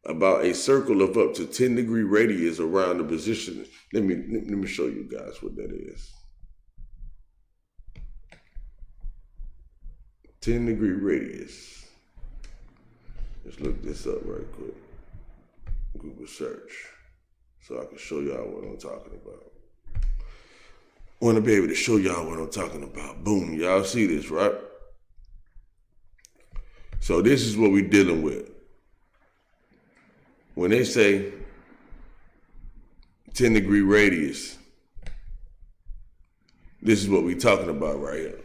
about a circle of up to 10 degree radius around the position, let me show you guys what that is. 10 degree radius. Let's look this up right quick. Google search. So I can show y'all what I'm talking about. I want to be able to show y'all what I'm talking about. Boom, y'all see this, right? So this is what we're dealing with. When they say 10 degree radius, this is what we're talking about right here.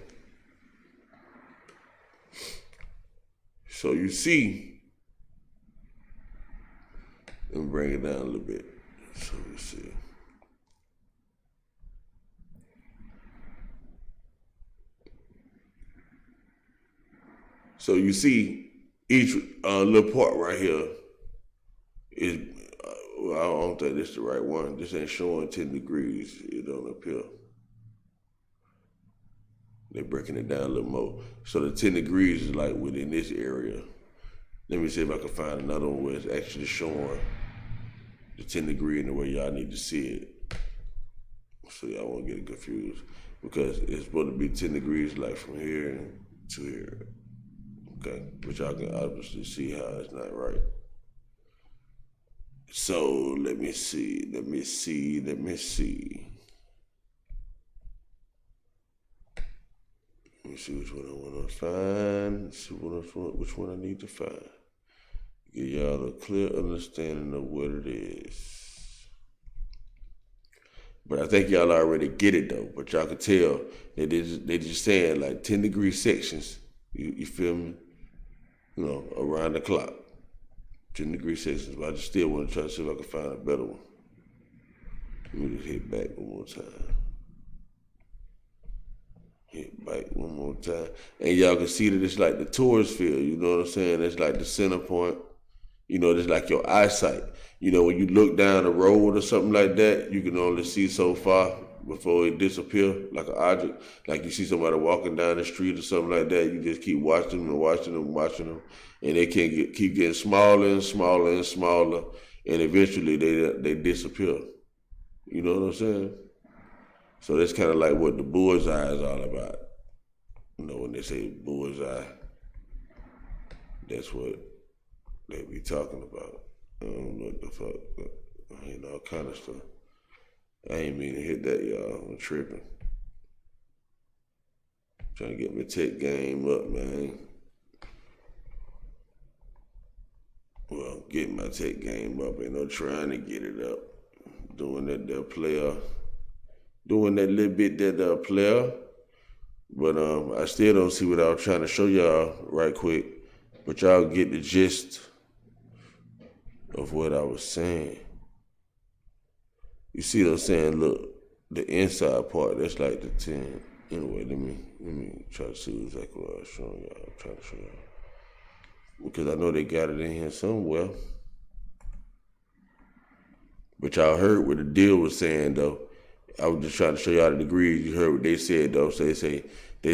So you see, let me bring it down a little bit. So let's see. So you see each little part right here is, well, I don't think this is the right one. This ain't showing 10 degrees. It don't appear. They're breaking it down a little more. So the 10 degrees is like within this area. Let me see if I can find another one where it's actually showing the 10 degree in the way y'all need to see it. So y'all won't get confused. Because it's supposed to be 10 degrees like from here to here. Okay? But y'all can obviously see how it's not right. So let me see. Let me see which one I want to find. Let's see which one I need to find. Give y'all a clear understanding of what it is. But I think y'all already get it though. But y'all can tell that they just saying like 10-degree sections. You feel me? You know, around the clock. 10-degree sections. But I just still want to try to see if I can find a better one. Let me just hit back one more time. Hit back one more time. And y'all can see that it's like the tourist field, you know what I'm saying? It's like the center point. You know, it's like your eyesight. You know, when you look down the road or something like that, you can only see so far before it disappears like an object. Like you see somebody walking down the street or something like that, you just keep watching them, and they keep getting smaller and smaller and smaller, and eventually they disappear. You know what I'm saying? So that's kind of like what the bullseye is all about. You know, when they say bullseye, that's what they be talking about. I don't know what the fuck, but you know, all kind of stuff. I ain't mean to hit that, y'all. I'm tripping. Trying to get my tech game up, man. Well, getting my tech game up, ain't no trying to get it up. Doing that player. Doing that little bit that player. But I still don't see what I was trying to show y'all right quick. But y'all get the gist of what I was saying. You see what I'm saying? Look, the inside part, that's like the 10. Anyway, let me try to see exactly what I was showing y'all. I'm trying to show y'all. Because I know they got it in here somewhere. But y'all heard what the deal was saying, though. I was just trying to show y'all the degrees. You heard what they said, though. So they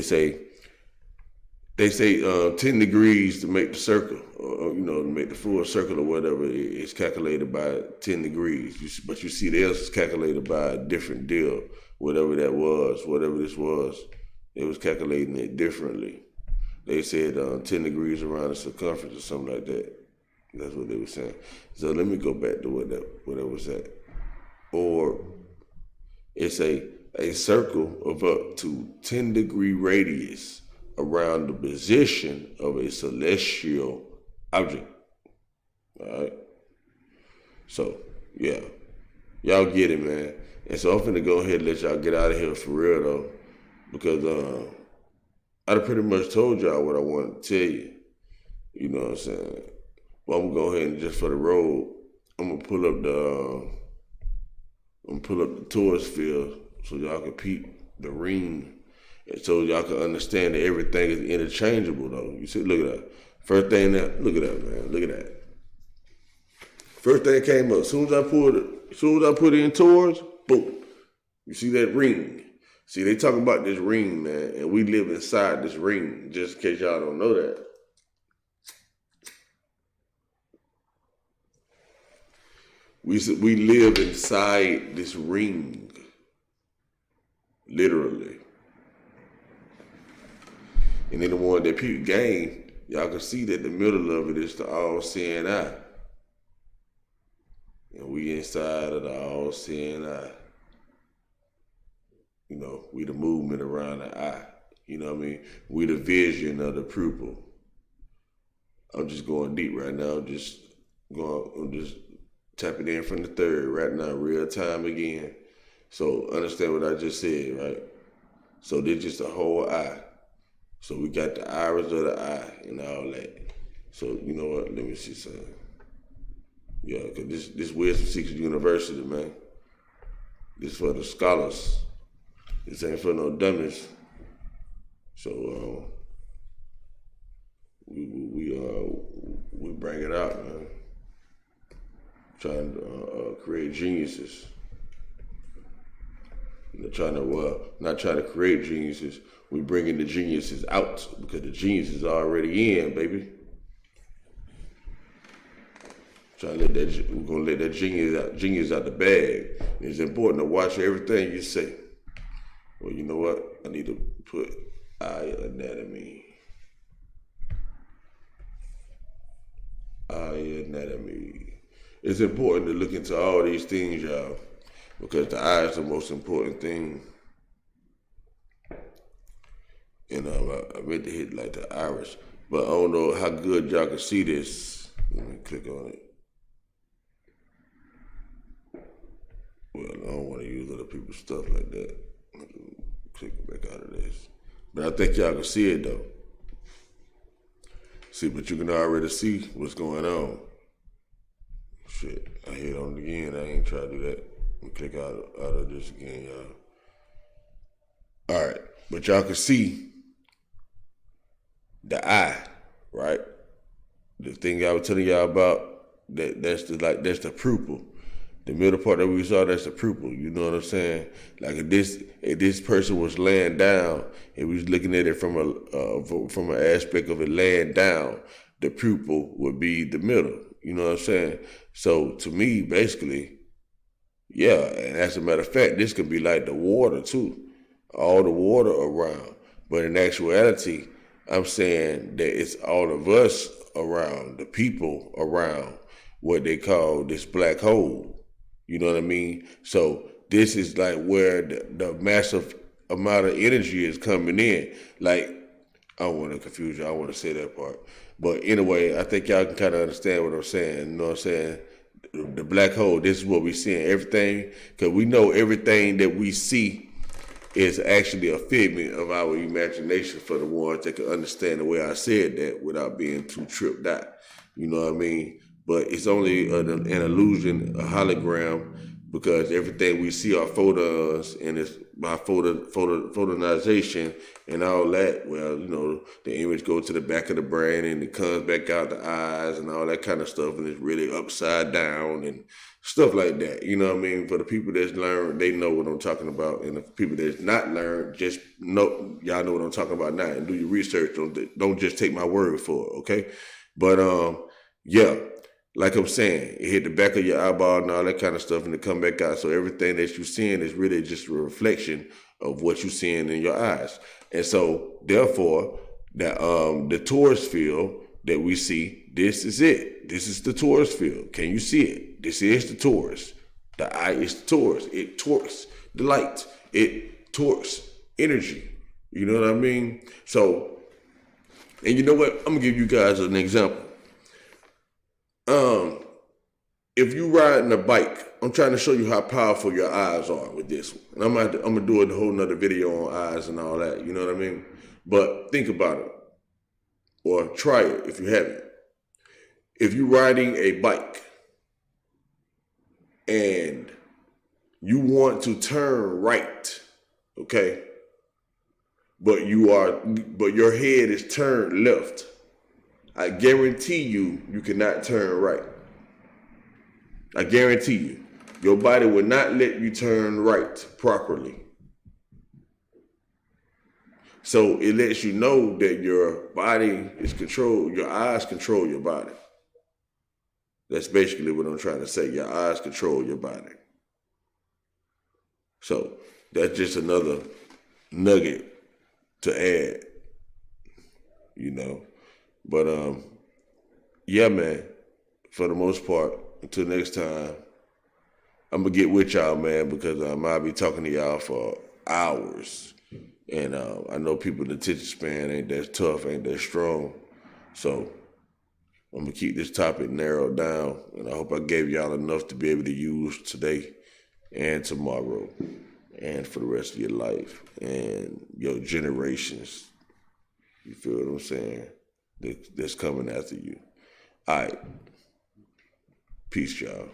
say 10 degrees to make the circle, or you know, to make the full circle or whatever. It's calculated by 10 degrees. But you see, theirs is calculated by a different deal. Whatever that was, whatever this was, it was calculating it differently. They said 10 degrees around the circumference or something like that. That's what they were saying. So let me go back to what that was at. Or it's a circle of up to 10-degree radius around the position of a celestial object. All right? So, yeah. Y'all get it, man. And so I'm finna go ahead and let y'all get out of here for real, though. Because I pretty much told y'all what I wanted to tell you. You know what I'm saying? Well, I'm gonna go ahead and just for the road, I'm gonna pull up the tourist field so y'all can peep the ring. And so y'all can understand that everything is interchangeable, though. You see, look at that. First thing that, look at that, man. Look at that. First thing came up. As soon as I put it in tours, boom. You see that ring. See, they talking about this ring, man, and we live inside this ring, just in case y'all don't know that. We live inside this ring, literally. And then the one that people game, y'all can see that the middle of it is the all-seeing eye. And we inside of the all-seeing eye. You know, we the movement around the eye. You know what I mean? We the vision of the pupil. I'm just going deep right now. I'm just tapping in from the third right now, real time again. So understand what I just said, right? So this just the whole eye. So we got the iris of the eye and all that. So you know what? Let me see something. Yeah, because this Wisdom Seekers University, man. This for the scholars. This ain't for no dummies. So we bring it out, man. Trying to create geniuses. Trying to not trying to create geniuses. We bringing the geniuses out because the geniuses are already in, baby. We're gonna let that genius out the bag. It's important to watch everything you say. Well, you know what? I need to put eye anatomy. Eye anatomy. It's important to look into all these things, y'all, because the eye is the most important thing. And I meant to hit like the iris, but I don't know how good y'all can see this. Let me click on it. Well, I don't want to use other people's stuff like that. Click back out of this. But I think y'all can see it though. See, but you can already see what's going on. Shit, I hit on it again. I ain't try to do that. Let me click out of this again, y'all. All right, but y'all can see the eye, right? The thing I was telling y'all about, that's the pupil. The middle part that we saw, that's the pupil. You know what I'm saying? Like if this person was laying down, and we was looking at it from an aspect of it laying down, the pupil would be the middle. You know what I'm saying? So to me, basically, yeah. And as a matter of fact, this could be like the water too, all the water around. But in actuality, I'm saying that it's all of us around, the people around what they call this black hole. You know what I mean? So this is like where the massive amount of energy is coming in. Like, I don't want to confuse you. I don't want to say that part. But anyway, I think y'all can kind of understand what I'm saying. You know what I'm saying? The black hole, this is what we're seeing. Everything, because we know everything that we see is actually a figment of our imagination for the ones that can understand the way I said that without being too tripped out. You know what I mean? But it's only an illusion, a hologram, because everything we see are photons, and it's by photonization and all that. Well, you know, the image goes to the back of the brain and it comes back out the eyes and all that kind of stuff, and it's really upside down and stuff like that. You know what I mean? For the people that's learned, they know what I'm talking about, and the people that's not learned, just know y'all know what I'm talking about now, and do your research. Don't just take my word for it, okay? But yeah. Like I'm saying, it hit the back of your eyeball and all that kind of stuff, and it come back out. So everything that you're seeing is really just a reflection of what you're seeing in your eyes. And so, therefore, the torus field that we see, this is it. This is the torus field. Can you see it? This is the torus. The eye is the torus. It torques the light. It torques energy. You know what I mean? So, and you know what? I'm gonna give you guys an example. If you riding a bike, I'm trying to show you how powerful your eyes are with this one. And I'm gonna do a whole nother video on eyes and all that. You know what I mean? But think about it, or try it if you haven't. If you're riding a bike and you want to turn right, okay, but your head is turned left, I guarantee you cannot turn right. I guarantee you, your body will not let you turn right properly. So it lets you know that your body is controlled, your eyes control your body. That's basically what I'm trying to say. Your eyes control your body. So that's just another nugget to add, you know. But yeah, man, for the most part, until next time, I'm going to get with y'all, man, because I'll be talking to y'all for hours. And I know people's attention span ain't that tough, ain't that strong. So I'm going to keep this topic narrowed down. And I hope I gave y'all enough to be able to use today and tomorrow and for the rest of your life and your generations. You feel what I'm saying? That's coming after you. All right. Peace, y'all.